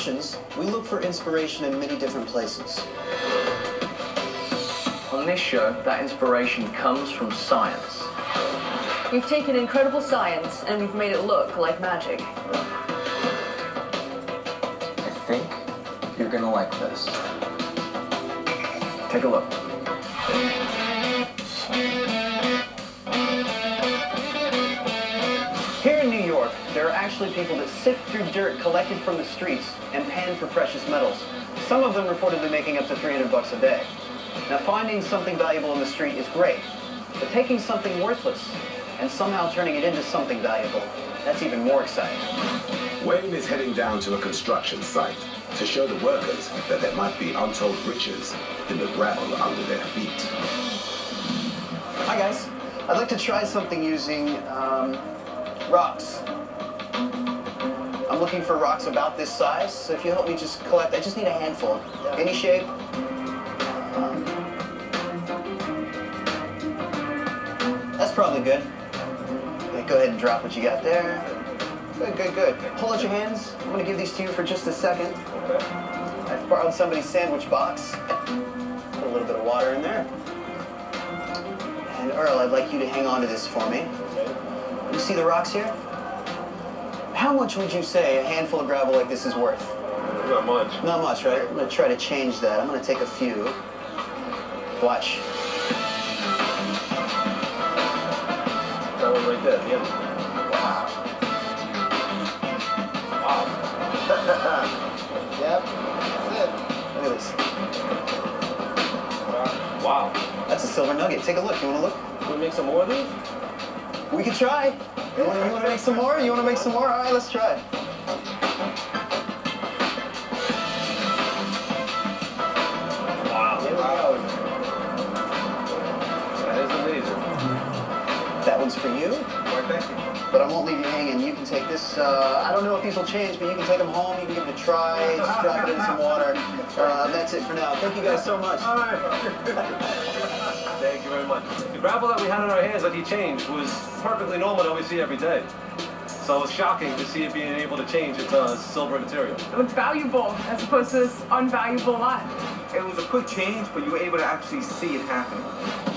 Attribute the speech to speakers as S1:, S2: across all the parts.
S1: We look for inspiration in many different places.
S2: On this show, that inspiration comes from science.
S3: We've taken incredible science and we've made it look like magic.
S2: I think you're gonna like this. Take a look.
S1: Here in New York, there are actually people that sift through dirt collected from the streets and pan for precious metals. Some of them reportedly making up to $300 a day. Now, finding something valuable in the street is great, but taking something worthless and somehow turning it into something valuable, that's even more exciting.
S4: Wayne is heading down to a construction site to show the workers that there might be untold riches in the gravel under their feet.
S1: Hi guys, I'd like to try something using rocks. I'm looking for rocks about this size, so if you help me just collect, I just need a handful. Any shape. That's probably good. Okay, go ahead and drop what you got there. Good, good, good. Hold out your hands. I'm gonna give these to you for just a second. I've borrowed somebody's sandwich box. Put a little bit of water in there. And Earl, I'd like you to hang on to this for me. You see the rocks here? How much would you say a handful of gravel like this is worth?
S5: Not much.
S1: Not much, right? I'm gonna try to change that. I'm gonna take a few. Watch.
S5: That one right there, yeah. Wow. Wow.
S1: Yep, that's it. Look at this.
S5: Wow.
S1: That's a silver nugget. Take a look. You wanna look?
S5: Can we make some more of these?
S1: We could try. You wanna make some more? You wanna make some more? All right, let's try.
S5: Wow.
S1: Here we go.
S5: That is amazing.
S1: That one's for you,
S5: Why, thank you.
S1: but I won't leave you hanging. You can take this. I don't know if these will change, but you can take them home. You can give it a try. Just drop it in some water. That's it for now. Thank you guys so much.
S5: All right. Thank you very much. The gravel that we had in our hands that he changed was perfectly normal that we see every day. So it was shocking to see it being able to change into silver material.
S6: It looked valuable as opposed to this unvaluable lot.
S7: It was a quick change, but you were able to actually see it happen.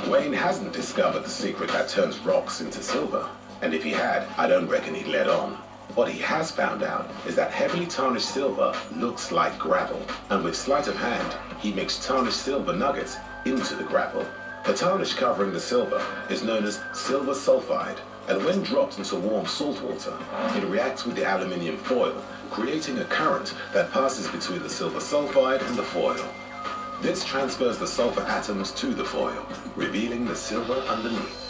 S4: Wayne hasn't discovered the secret that turns rocks into silver. And if he had, I don't reckon he'd let on. What he has found out is that heavily tarnished silver looks like gravel. And with sleight of hand, he mixed tarnished silver nuggets into the gravel. The tarnish covering the silver is known as silver sulfide, and when dropped into warm salt water, it reacts with the aluminium foil, creating a current that passes between the silver sulfide and the foil. This transfers the sulfur atoms to the foil, revealing the silver underneath.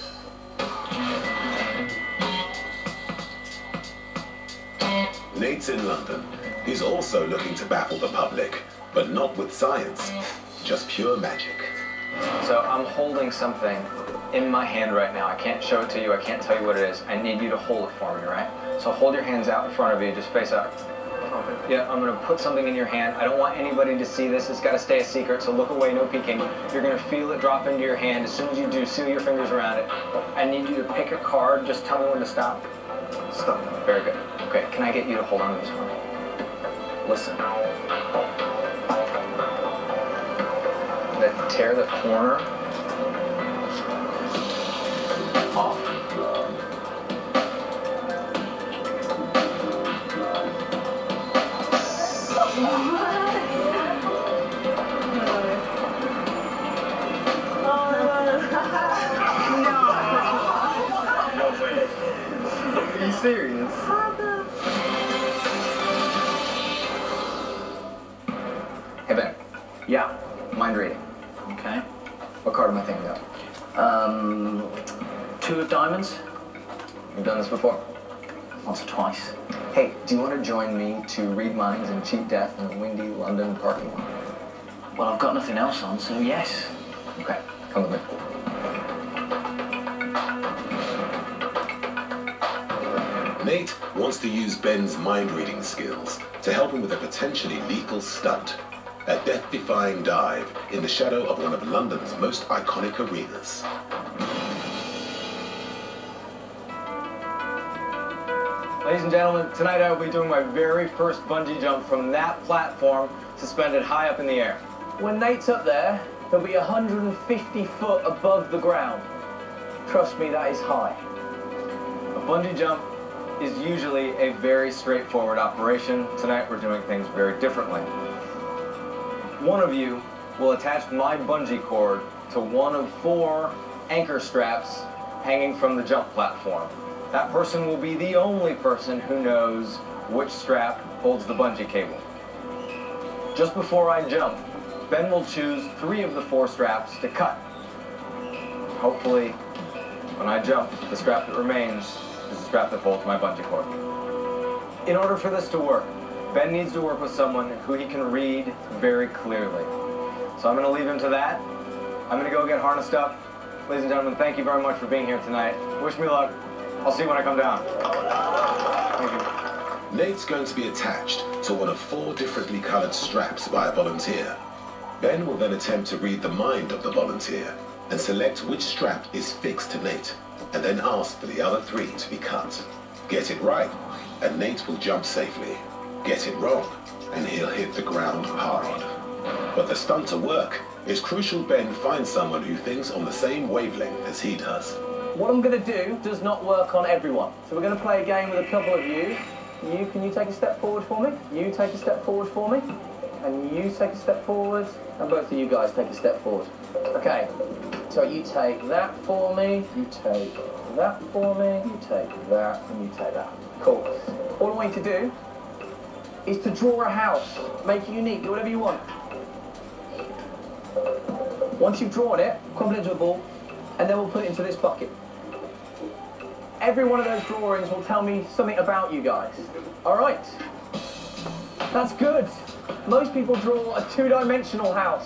S4: Nate's in London. He's also looking to baffle the public, but not with science, just pure magic.
S2: So I'm holding something in my hand right now. I can't show it to you. I can't tell you what it is. I need you to hold it for me, right? So hold your hands out in front of you. Just face up. Yeah, I'm going to put something in your hand. I don't want anybody to see this. It's got to stay a secret, so look away, no peeking. You're going to feel it drop into your hand. As soon as you do, seal your fingers around it. I need you to pick a card. Just tell me when to stop. Stop. Very good. Okay, can I get you to hold on to this for me? Listen. Then tear the corner off.
S1: Are you serious?
S2: Hey, Ben.
S1: Yeah.
S2: Mind reading.
S1: Okay.
S2: What card am I thinking of?
S1: Two of diamonds.
S2: You've done this before?
S1: Once or twice.
S2: Hey, do you want to join me to read minds and cheat death in a windy London parking lot?
S1: Well, I've got nothing else on, so yes.
S2: Okay, come with me.
S4: Nate wants to use Ben's mind-reading skills to help him with a potentially lethal stunt. A death-defying dive in the shadow of one of London's most iconic arenas.
S2: Ladies and gentlemen, tonight I will be doing my very first bungee jump from that platform suspended high up in the air. When Nate's up there, he'll be 150 foot above the ground. Trust me, that is high. A bungee jump is usually a very straightforward operation. Tonight we're doing things very differently. One of you will attach my bungee cord to one of 4 anchor straps hanging from the jump platform. That person will be the only person who knows which strap holds the bungee cable. Just before I jump, Ben will choose 3 of the 4 straps to cut. Hopefully, when I jump, the strap that remains is the strap that holds my bungee cord. In order for this to work, Ben needs to work with someone who he can read very clearly. So I'm going to leave him to that. I'm going to go get harnessed up. Ladies and gentlemen, thank you very much for being here tonight. Wish me luck. I'll see you when I come down. Thank you.
S4: Nate's going to be attached to one of 4 differently colored straps by a volunteer. Ben will then attempt to read the mind of the volunteer and select which strap is fixed to Nate, and then ask for the other 3 to be cut. Get it right, and Nate will jump safely. Get it wrong, and he'll hit the ground hard. But the stunt to work, it's crucial Ben finds someone who thinks on the same wavelength as he does.
S2: What I'm going to do does not work on everyone. So we're going to play a game with a couple of you. Can you take a step forward for me? You take a step forward for me. And you take a step forward. And both of you guys take a step forward. Okay. So you take that for me. You take that for me. You take that. And you take that. Cool. All I want you to do is to draw a house. Make it unique. Do whatever you want. Once you've drawn it, crumple it into a ball, and then we'll put it into this bucket. Every one of those drawings will tell me something about you guys. All right. That's good. Most people draw a 2-dimensional house,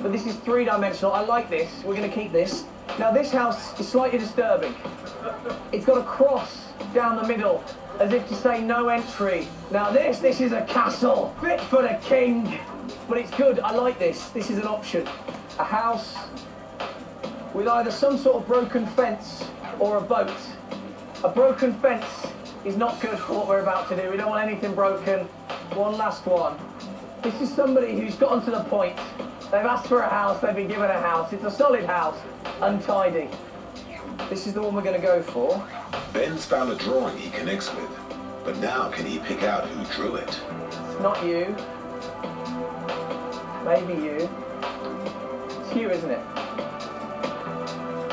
S2: but this is 3-dimensional. I like this. We're going to keep this. Now, this house is slightly disturbing. It's got a cross down the middle, as if to say no entry. Now, this is a castle, fit for the king. But it's good. I like this. This is an option. A house with either some sort of broken fence or a boat. A broken fence is not good for what we're about to do. We don't want anything broken. One last one. This is somebody who's gotten to the point. They've asked for a house, they've been given a house. It's a solid house, untidy. This is the one we're going to go for.
S4: Ben's found a drawing he connects with, but now can he pick out who drew it?
S2: It's not you. Maybe you. It's you, isn't it?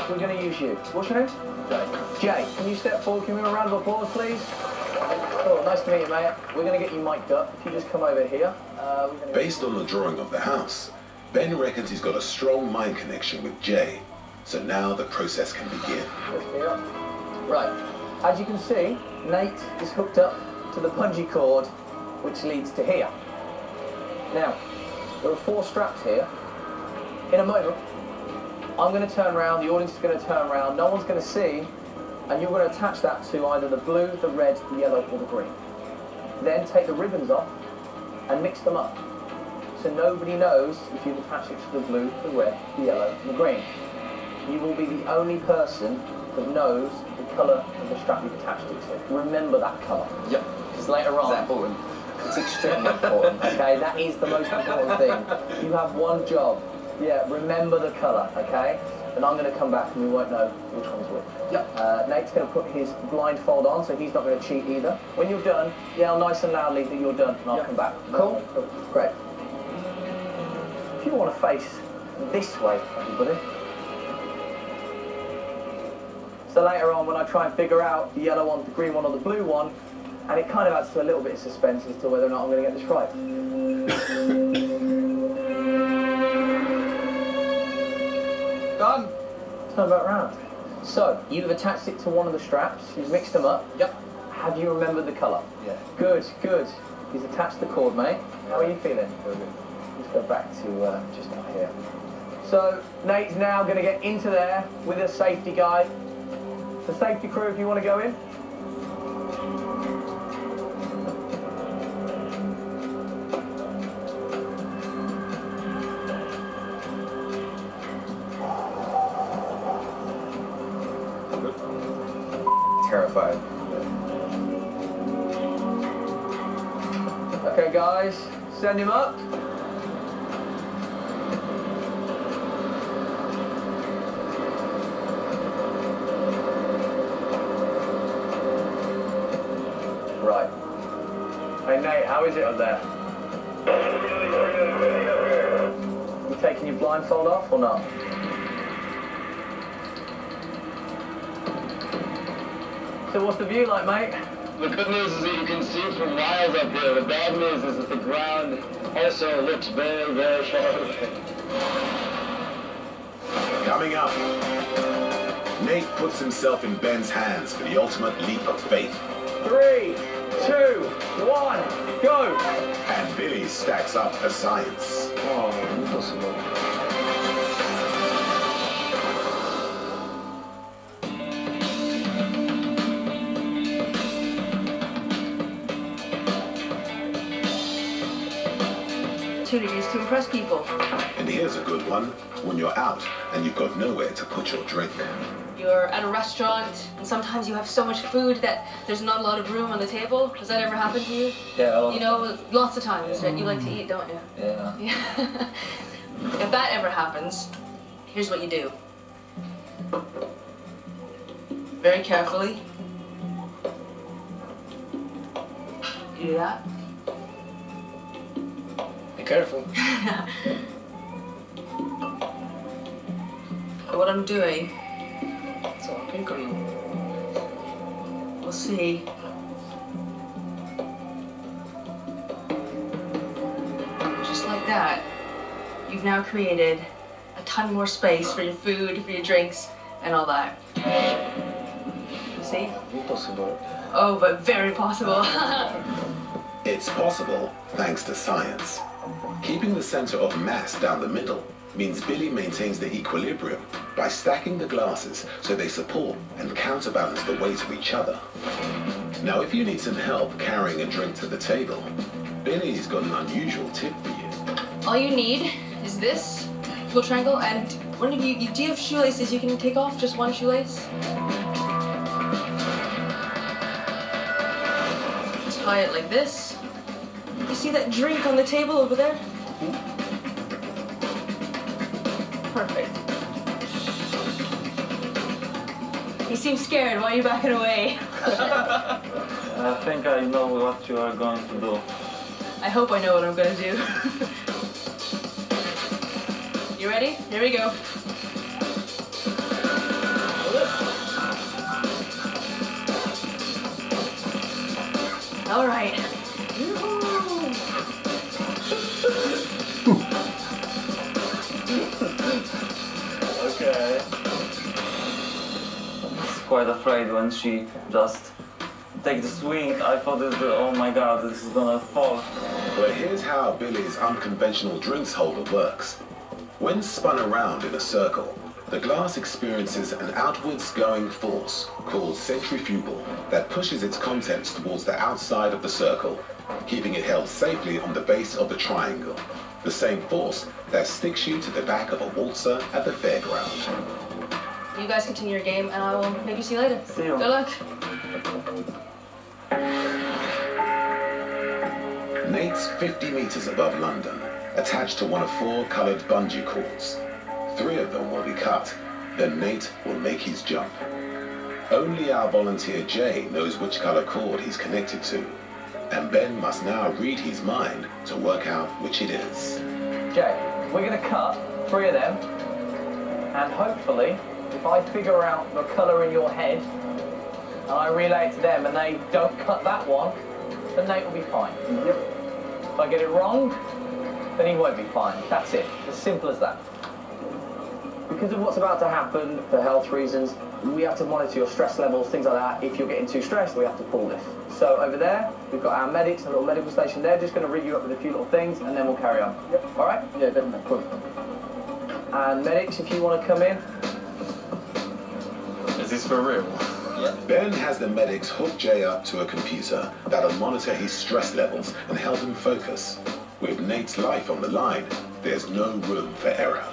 S2: We're going to use you. What's your name? Jay. Jay, can you step forward? Can we have a round of applause, please? Oh, nice to meet you, mate. We're going to get you mic'd up. If you just come over here.
S4: Based on the drawing of the house, Ben reckons he's got a strong mind connection with Jay. So now the process can begin.
S2: Right. As you can see, Nate is hooked up to the bungee cord, which leads to here. Now, there are 4 straps here. In a moment, I'm going to turn around, the audience is going to turn around, no one's going to see, and you're going to attach that to either the blue, the red, the yellow, or the green. Then take the ribbons off and mix them up. So nobody knows if you've attached it to the blue, the red, the yellow, and the green. You will be the only person that knows the colour of the strap you've attached it to. Remember that colour. Yep. Because later on... Is that important? It's extremely important, okay? That is the most important thing. You have one job. Yeah, remember the colour, okay? And I'm going to come back and we won't know which one's which. Yep. Nate's going to put his blindfold on, so he's not going to cheat either. When you're done, yell nice and loudly that you're done, and I'll come back. Cool? Great. If you want to face this way, everybody. So later on, when I try and figure out the yellow one, the green one, or the blue one, and it kind of adds to a little bit of suspense as to whether or not I'm going to get this right. Done. Turn back round. So, you've attached it to one of the straps, you've mixed them up. Yep. Have you remembered the colour? Yeah. Good, good. He's attached the cord, mate. How are you feeling? Very good. Let's go back to just up here. So, Nate's now going to get into there with a safety guy. The safety crew, if you want to go in. Terrified. Guys, send him up. Right. Hey Nate, how is it up there? You taking your blindfold off or not? So what's the view like, mate?
S8: The good news is that you can see for miles up here. The bad news is that the ground also looks very, very far away.
S4: Coming up, Nate puts himself in Ben's hands for the ultimate leap of faith.
S2: 3, 2, 1, go!
S4: And Billy stacks up a science.
S2: Oh, impossible.
S3: Opportunities to impress people.
S4: And here's a good one. When you're out and you've got nowhere to put your drink.
S3: You're at a restaurant and sometimes you have so much food that there's not a lot of room on the table. Does that ever happen to you?
S2: Yeah.
S3: You know, lots of times that you like to eat, don't you?
S2: Yeah.
S3: Yeah. If that ever happens, here's what you do. Very carefully. You do that.
S2: Be careful.
S3: What I'm doing, so I'm pinkering. We'll see. Just like that, you've now created a ton more space for your food, for your drinks, and all that. You see?
S2: Impossible.
S3: Oh, but very possible.
S4: It's possible thanks to science. Keeping the center of mass down the middle means Billy maintains the equilibrium by stacking the glasses so they support and counterbalance the weight of each other. Now, if you need some help carrying a drink to the table, Billy's got an unusual tip for you.
S3: All you need is this little triangle, and one of you do you have shoelaces you can take off? Just one shoelace? Tie it like this. You see that drink on the table over there? Perfect. You seem scared. Why are you backing away?
S8: I think I know what you are going to do.
S3: I hope I know what I'm gonna do. You ready? Here we go. All right.
S8: Okay. I was quite afraid when she just take the swing. I thought, oh my god, this is gonna fall.
S4: Well, here's how Billy's unconventional drinks holder works. When spun around in a circle, the glass experiences an outwards going force called centrifugal that pushes its contents towards the outside of the circle, keeping it held safely on the base of the triangle. The same force that sticks you to the back of a waltzer at the fairground.
S3: You guys continue your game, and I will maybe see you later.
S8: See you.
S3: Good luck.
S4: Nate's 50 meters above London, attached to one of 4 colored bungee cords. 3 of them will be cut, then Nate will make his jump. Only our volunteer Jay knows which color cord he's connected to, and Ben must now read his mind to work out which it is.
S2: Jay, we're going to cut 3 of them, and hopefully, if I figure out the colour in your head, and I relay it to them, and they don't cut that one, then Nate will be fine. Yep. If I get it wrong, then he won't be fine. That's it. As simple as that. Because of what's about to happen, for health reasons, we have to monitor your stress levels, things like that. If you're getting too stressed, we have to pull this. So over there, we've got our medics, a little medical station there, just going to rig you up with a few little things, and then we'll carry on. Yep. All right? Yeah, definitely. Cool. And medics, if you want to come in.
S8: Is this for real?
S2: Yeah.
S4: Ben has the medics hook Jay up to a computer that'll monitor his stress levels and help him focus. With Nate's life on the line, there's no room for error.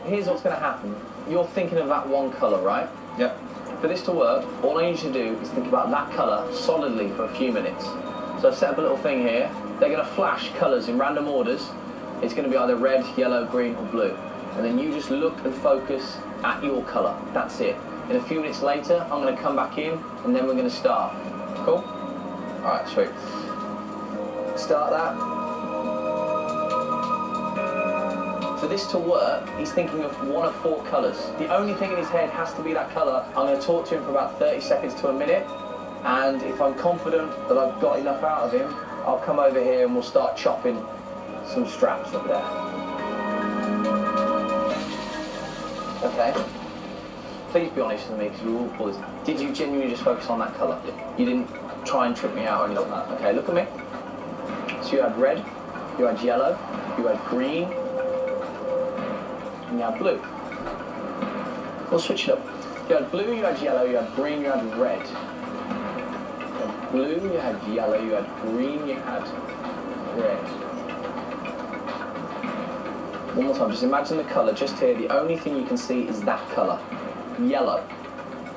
S2: Here's what's going to happen. You're thinking of that one colour, right? Yep. For this to work, all I need you to do is think about that colour solidly for a few minutes.
S9: So I've set up a little thing here. They're going to flash colours in random orders. It's going to be either red, yellow, green or blue. And then you just look and focus at your colour. That's it. And a few minutes later, I'm going to come back in and then we're going to start. Cool? Alright, sweet. Start that. For this to work, he's thinking of one of 4 colours. The only thing in his head has to be that colour. I'm going to talk to him for about 30 seconds to a minute, and if I'm confident that I've got enough out of him, I'll come over here and we'll start chopping some straps up there. Okay? Please be honest with me, because we will pull this. Did you genuinely just focus on that colour? You didn't try and trick me out or anything like that? Okay, look at me. So you had red, you had yellow, you had green, and you had blue. We'll switch it up. You had blue, you had yellow, you had green, you had red. You had blue, you had yellow, you had green, you had red. One more time, just imagine the colour just here. The only thing you can see is that colour. Yellow.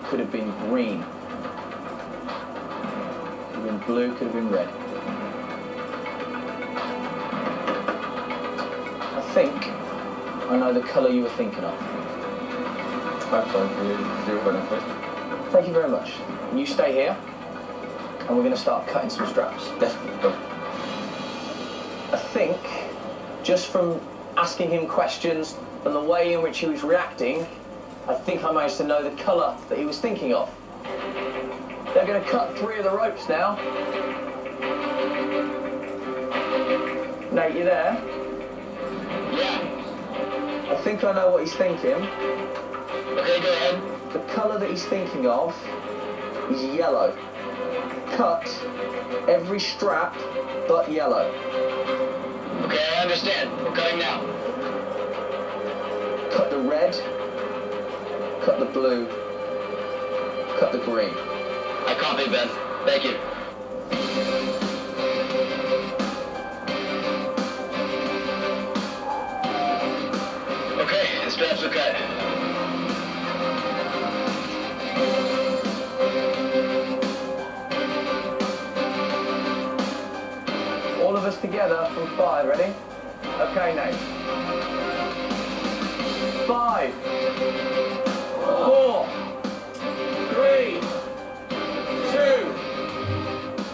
S9: Could have been green. Could have been blue, could have been red. I think I know the colour you were thinking of. Thank you very much. You stay here, and we're going to start cutting some straps. Definitely. I think, just from asking him questions and the way in which he was reacting, I think I managed to know the colour that he was thinking of. They're going to cut 3 of the ropes now. Nate, you there?
S8: Yeah.
S9: I think I know what he's thinking.
S8: Okay, go ahead.
S9: The colour that he's thinking of is yellow. Cut every strap but yellow.
S8: Okay, I understand. We're cutting now.
S9: Cut the red, cut the blue, cut the green.
S8: I copy, Ben. Thank you. Okay, the straps are cut.
S9: All of us together from 5, ready? Okay, Nate. 5, 4, 3, 2,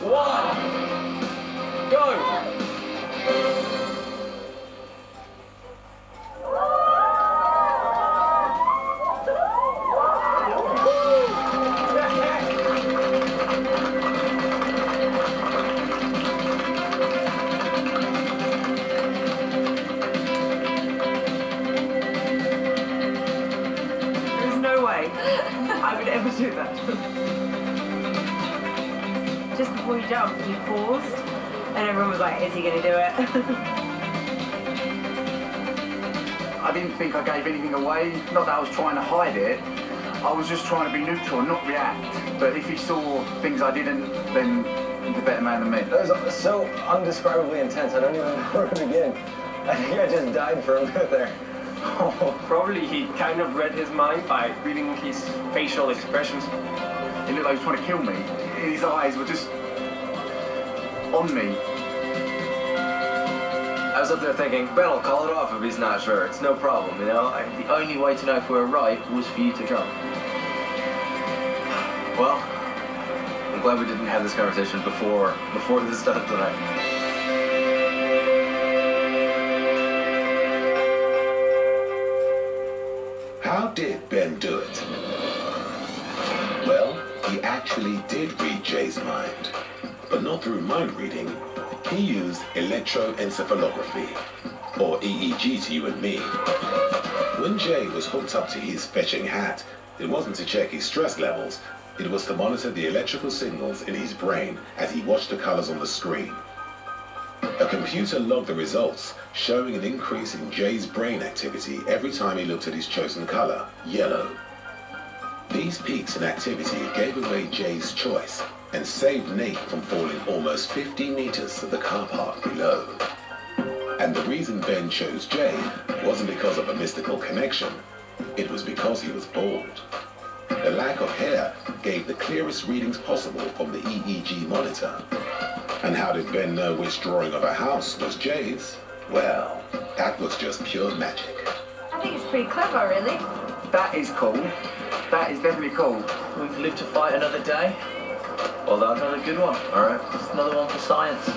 S9: 1, go!
S6: I would ever do that. Just before you jumped, you paused, and everyone was like, is he going to do it?
S1: I didn't think I gave anything away. Not that I was trying to hide it. I was just trying to be neutral and not react. But if he saw things I didn't, then he's a better man than me.
S2: That was so undescribably intense. I don't even know where to begin. I think I just died for a minute there.
S5: Probably he kind of read his mind by reading his facial expressions.
S1: He looked like he was trying to kill me. His eyes were just on me.
S2: I was up there thinking, Ben will call it off if he's not sure. It's no problem, you know?
S9: The only way to know if we were right was for you to jump.
S2: Well, I'm glad we didn't have this conversation before this started tonight.
S4: How did Ben do it? Well, he actually did read Jay's mind, but not through mind reading. He used electroencephalography, or EEG to you and me. When Jay was hooked up to his fetching hat, it wasn't to check his stress levels, it was to monitor the electrical signals in his brain as he watched the colors on the screen. A computer logged the results, showing an increase in Jay's brain activity every time he looked at his chosen color, yellow. These peaks in activity gave away Jay's choice and saved Nate from falling almost 50 meters to the car park below. And the reason Ben chose Jay wasn't because of a mystical connection, it was because he was bald. The lack of hair gave the clearest readings possible from the EEG monitor. And how did Ben know which drawing of a house was Jay's? Well, that was just pure magic.
S6: I think it's pretty clever, really.
S7: That is cool. That is definitely cool.
S9: We've lived to fight another day. Well, that's another good one.
S7: All right.
S9: Just another one for science.